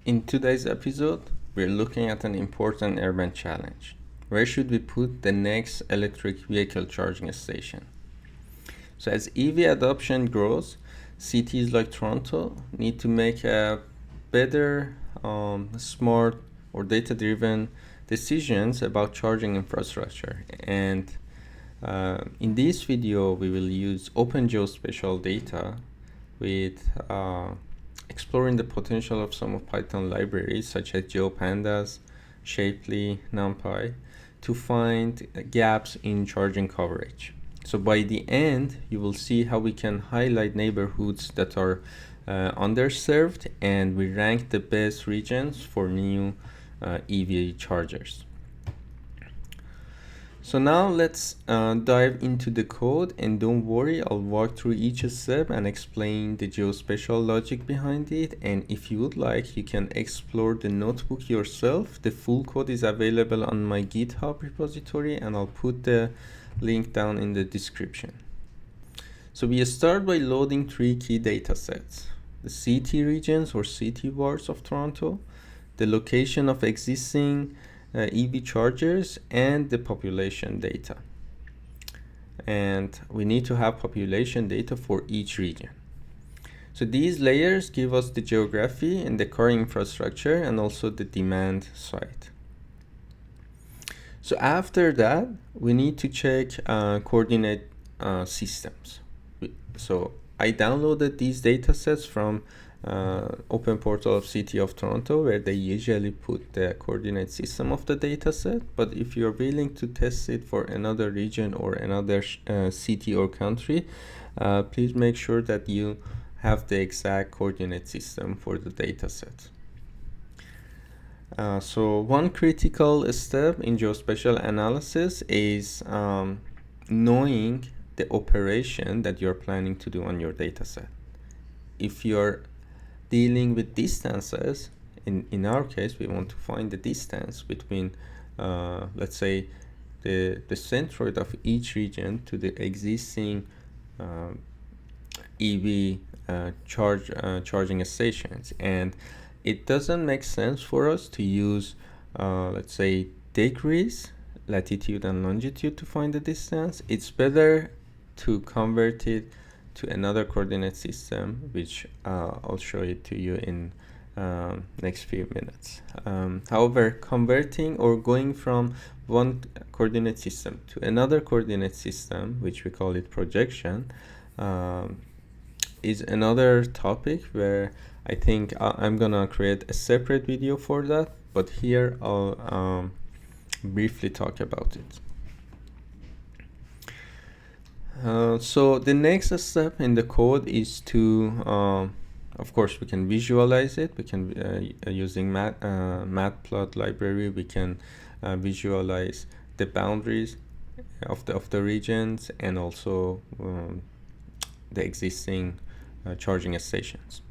In today's episode, we're looking at an important urban challenge. Where should we put the next electric vehicle charging station? So as EV adoption grows, cities like Toronto need to make a better, smart or data-driven decisions about charging infrastructure. And in this video, we will use open geospatial data with exploring the potential of some of Python libraries such as GeoPandas, Shapely, NumPy to find gaps in charging coverage. So by the end, you will see how we can highlight neighborhoods that are underserved, and we rank the best regions for new EV chargers. So now let's dive into the code, and don't worry, I'll walk through each step and explain the geospatial logic behind it. And if you would like, you can explore the notebook yourself. The full code is available on my GitHub repository, and I'll put the link down in the description. So we start by loading three key data sets: the city regions or city bars of Toronto, the location of existing EV chargers, and the population data. And we need to have population data for each region. So these layers give us the geography and the car infrastructure and also the demand side. So after that, we need to check coordinate systems. So I downloaded these data sets from open portal of City of Toronto, where they usually put the coordinate system of the data set. But if you're willing to test it for another region or another city or country, please make sure that you have the exact coordinate system for the data set. So one critical step in geospatial analysis is knowing the operation that you're planning to do on your data set. If you're dealing with distances, in our case, we want to find the distance between, let's say, the centroid of each region to the existing EV charging stations. And it doesn't make sense for us to use, let's say, degrees, latitude and longitude to find the distance. It's better to convert it to another coordinate system, which I'll show it to you in next few minutes. However, converting or going from one coordinate system to another coordinate system, which we call it projection, is another topic where I think I'm gonna create a separate video for that, but here I'll briefly talk about it. So the next step in the code is to, of course, we can visualize it. We can, using matplot library, we can visualize the boundaries of the regions and also the existing charging stations.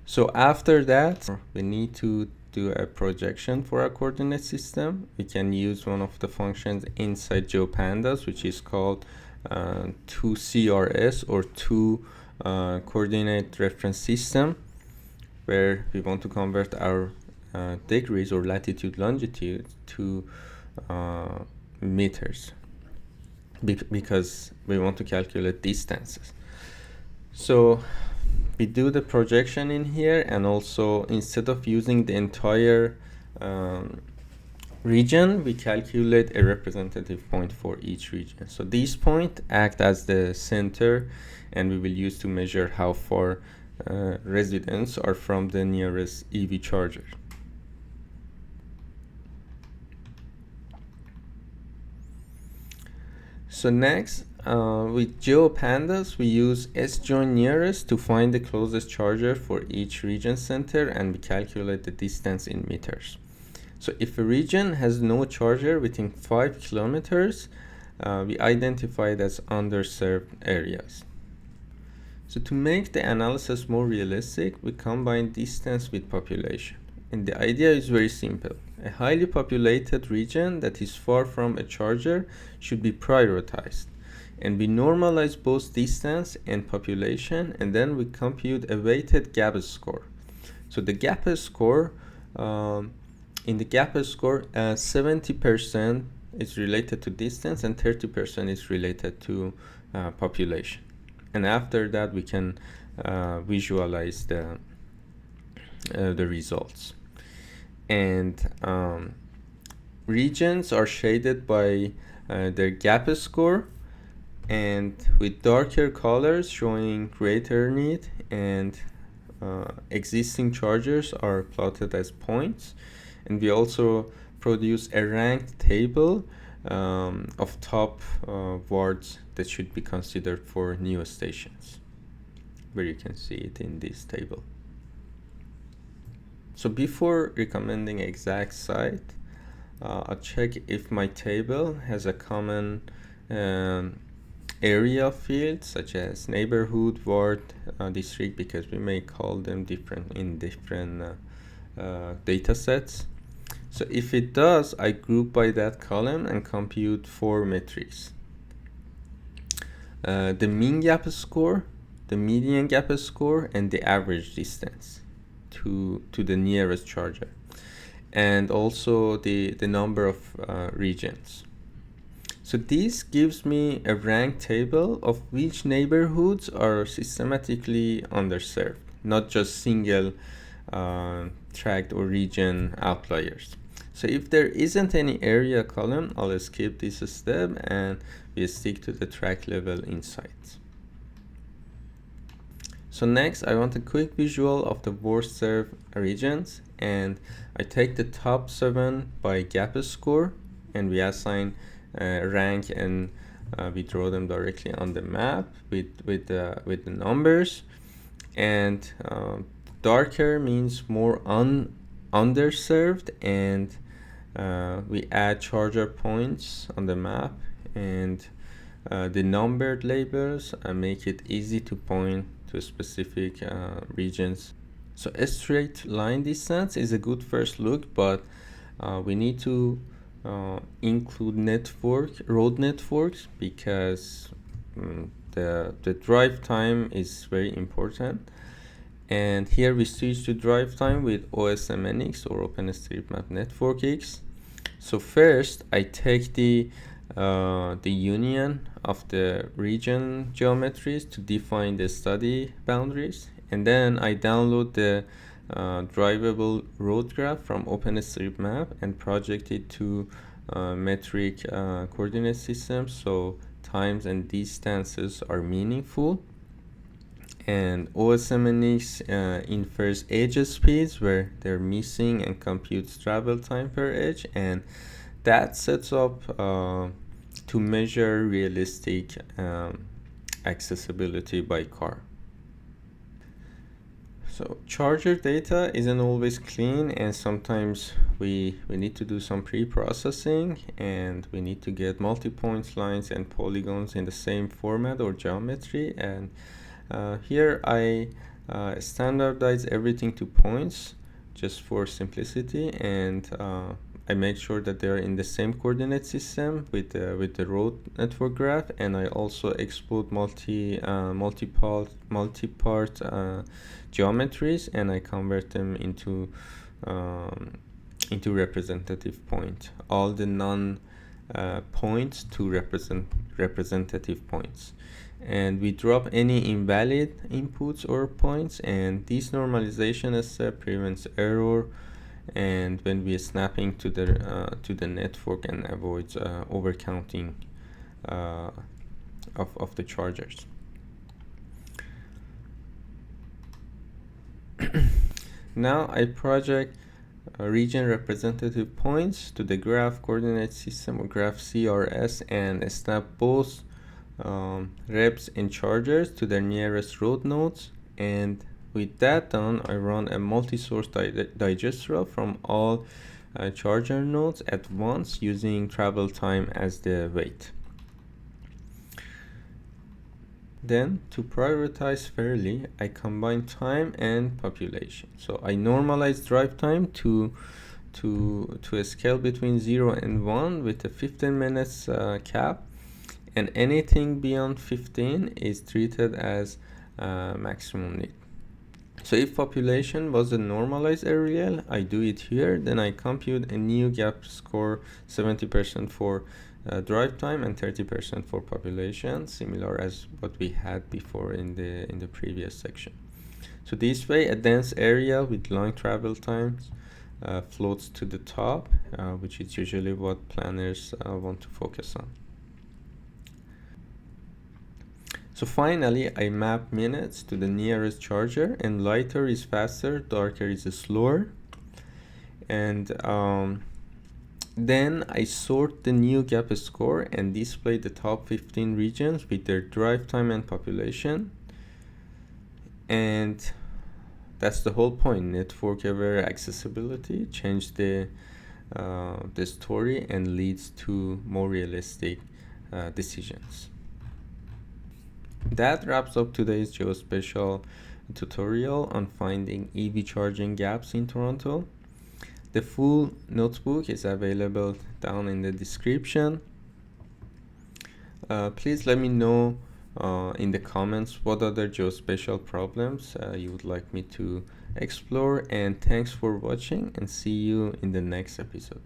So after that, we need to do a projection for our coordinate system. We can use one of the functions inside GeoPandas, which is called 2CRS or 2 coordinate reference system, where we want to convert our degrees or latitude longitude to meters because we want to calculate distances. So we do the projection in here, and also instead of using the entire region, we calculate a representative point for each region. So these points act as the center, and we will use to measure how far residents are from the nearest EV charger. So next, with GeoPandas, we use sjoin_nearest to find the closest charger for each region center, and we calculate the distance in meters. So if a region has no charger within 5 kilometers, we identify it as underserved areas. So to make the analysis more realistic, we combine distance with population. And the idea is very simple. A highly populated region that is far from a charger should be prioritized. And we normalize both distance and population, and then we compute a weighted gap score. So the gap score, in the gap score, 70% is related to distance and 30% is related to population. And after that, we can visualize the results. And regions are shaded by their gap score, and with darker colors showing greater need, and existing chargers are plotted as points. And we also produce a ranked table of top wards that should be considered for new stations, where you can see it in this table. So before recommending exact site, I'll check if my table has a common area field, such as neighborhood, ward, district, because we may call them different in different data sets. So if it does, I group by that column and compute 4 metrics. The mean gap score, the median gap score, and the average distance to the nearest charger, and also the number of regions. So this gives me a ranked table of which neighborhoods are systematically underserved, not just single tract or region outliers. So if there isn't any area column, I'll skip this step and we stick to the tract level insights. So next, I want a quick visual of the worst served regions, and I take the top 7 by gap score, and we assign rank, and we draw them directly on the map with the numbers. And darker means more underserved, and we add charger points on the map, and the numbered labels make it easy to point to specific regions. So a straight line distance is a good first look, but we need to include road networks, because the drive time is very important. And here we switch to drive time with OSMNX, or OpenStreetMap Network X. So first I take the union of the region geometries to define the study boundaries, and then I download the drivable road graph from OpenStreetMap and project it to metric coordinate systems, so times and distances are meaningful. And OSMNX infers edge speeds where they're missing and computes travel time per edge, and that sets up to measure realistic accessibility by car. So charger data isn't always clean, and sometimes we need to do some pre-processing, and we need to get multi-point lines and polygons in the same format or geometry. And here I standardize everything to points just for simplicity, and I make sure that they're in the same coordinate system with the road network graph, and I also export multi-part geometries, and I convert them into representative point. All the points to representative points. And we drop any invalid inputs or points, and this normalization step prevents error and when we are snapping to the network, and avoids overcounting of the chargers. Now I project region representative points to the graph coordinate system, or graph CRS, and snap both reps and chargers to their nearest road nodes. And with that done, I run a multi-source digester from all charger nodes at once, using travel time as the weight. Then, to prioritize fairly, I combine time and population. So I normalize drive time to a scale between 0 and 1 with a 15 minutes cap, and anything beyond 15 is treated as maximum need. So if population was a normalized area, I do it here, then I compute a new gap score 70% for drive time and 30% for population, similar as what we had before in the previous section. So this way, a dense area with long travel times floats to the top, which is usually what planners want to focus on. So finally, I map minutes to the nearest charger, and lighter is faster, darker is slower. And then I sort the new gap score and display the top 15 regions with their drive time and population. And that's the whole point. Network-aware accessibility change the story and leads to more realistic decisions. That wraps up today's geospatial tutorial on finding EV charging gaps in Toronto. The full notebook is available down in the description. Please let me know in the comments what other geospatial problems you would like me to explore, and thanks for watching, and see you in the next episode.